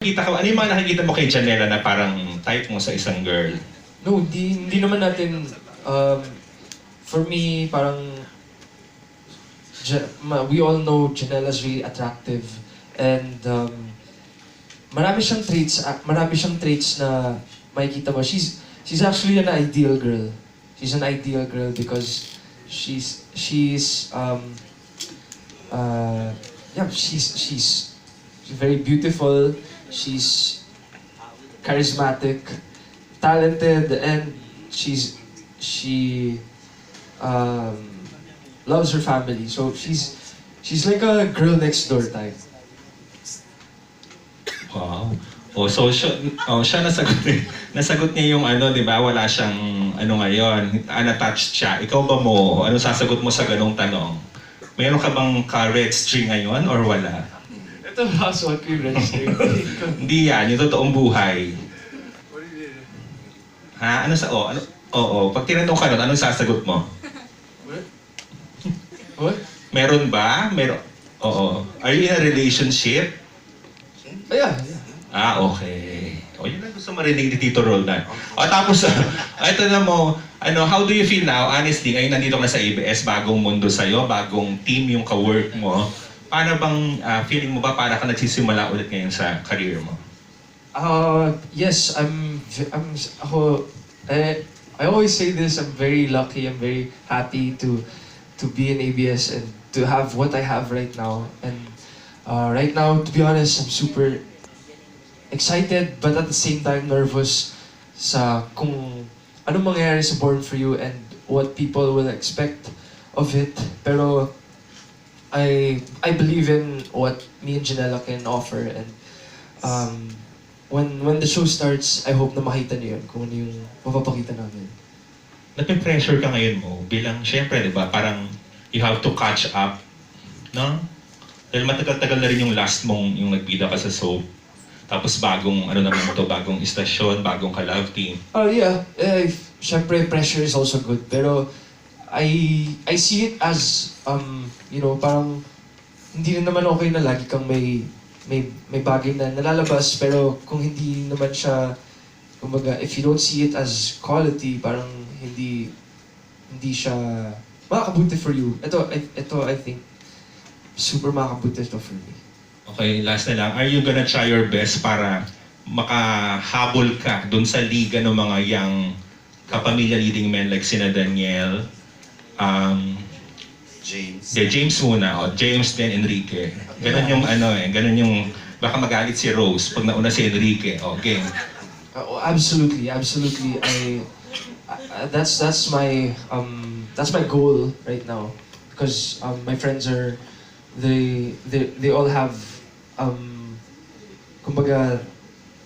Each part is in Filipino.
Kita ko, ano yung mga nakikita mo kay Janela na parang type mo sa isang girl? No, hindi naman natin, for me, parang, we all know Janela's really attractive. And marami siyang traits na makikita mo. She's actually an ideal girl. She's an ideal girl because she's very beautiful. She's charismatic, talented, and she loves her family. So she's like a girl next door type. Wow. Oh, so siya nasagot niya yung ano, 'di ba? Wala siyang ano ngayon, unattached siya. Ikaw ba mo, ano sasagot mo sa ganung tanong? Meron ka bang red string ngayon or wala? Ito ba suot ko yung register? Hindi yan, yung totoong buhay. Ha? Ano sa ano? Oo, pag tinanong ka nun, anong sasagot mo? What? Meron ba? Meron. Oo. Are you in a relationship? Oh, yeah. Ah, okay. O, yun lang gusto marinig ni Tito Roldan. O, tapos, ito na mo, ano, how do you feel now? Honestly, ngayon nandito ka na sa ABS, bagong mundo sa'yo, bagong team yung ka-work mo. Paano bang feeling mo ba para ka nagsisimula ulit ngayon sa career mo? Yes, I always say this, I'm very lucky, I'm very happy to be in ABS and to have what I have right now. And right now, to be honest, I'm super excited but at the same time nervous sa kung anong mangyayari sa Born For You and what people will expect of it. Pero I believe in what me and Janela can offer, and when the show starts, I hope na makita niyo yun, kung ano yung mapapakita namin. Nape-pressure ka ngayon mo bilang, syempre, di ba, parang you have to catch up, no? Dahil matagal-tagal na rin yung last mong yung nagbida ka sa soap. Tapos bagong, ano naman ito, bagong istasyon, bagong ka-love team. Oh yeah, syempre pressure is also good, pero I see it as parang hindi rin naman okay na lagi kang may bagay na nalalabas, pero kung hindi naman siya, kumbaga, if you don't see it as quality, parang hindi siya makakabuti for you. Ito I think super makakabuti ito for me. Okay, last na lang. Are you gonna try your best para makahabol ka dun sa liga ng mga young kapamilya leading men like sina Daniel, James. James muna, James then Enrique. Ganun yung ganun yung, baka magalit si Rose pag nauna si Enrique. Okay. Absolutely. That's my goal right now, because my friends they all have kumbaga,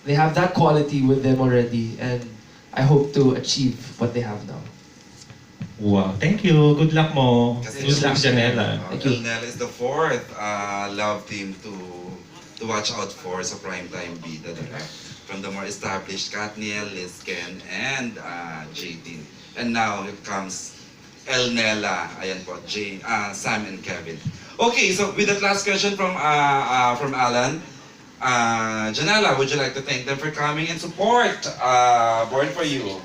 they have that quality with them already, and I hope to achieve what they have now. Wow, thank you. Good luck mo. Kasi Good luck, Janela. Thank you. Janela is the fourth love team to watch out for sa primetime bida. Diba? From the more established Katniel, Liz Ken, and JT. And now it comes Elnela, ayan po, Sam and Kevin. Okay, so with that last question from Alan, Janela, would you like to thank them for coming and support Born For You?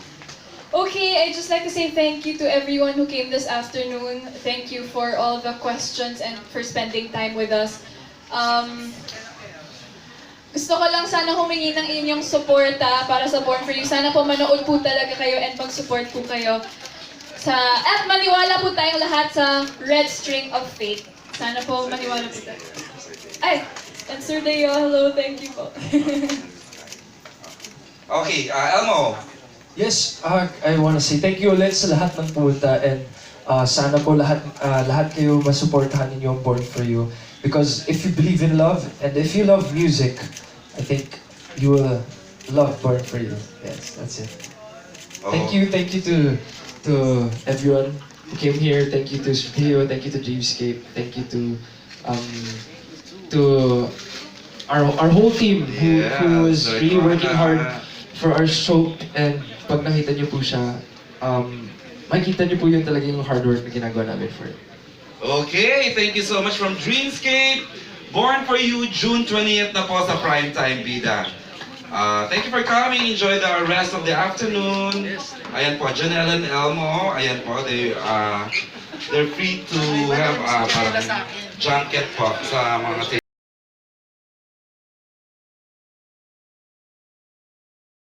Okay, I'd just like to say thank you to everyone who came this afternoon. Thank you for all the questions and for spending time with us. Gusto ko lang sana humingi ng inyong suporta para sa Born For You. Sana po manood po talaga kayo and mag-support po kayo. At maniwala po tayong lahat sa Red String of Fate. Sana po maniwala po tayo. Ay! And Sir Deo, hello, thank you po. Okay, Elmo. Yes, I want to say thank you ulit sa lahat ng pumunta, and sana po lahat kayo masuportahan ninyo ang Born For You, because if you believe in love and if you love music, I think you will love Born For You. Yes, that's it. Thank you to everyone who came here. Thank you to Studio, thank you to Dreamscape, thank you to our whole team who is really working hard for our show. And pag nakita niyo po siya, makikita niyo po yun talaga yung hard work na ginagawa namin for it. Okay, thank you so much from Dreamscape, Born for You, June 20th na po sa Primetime Bida. Thank you for coming. Enjoy the rest of the afternoon. Ayan po, Janelle and Elmo. Ayan po, they're free to have parang junket po sa mga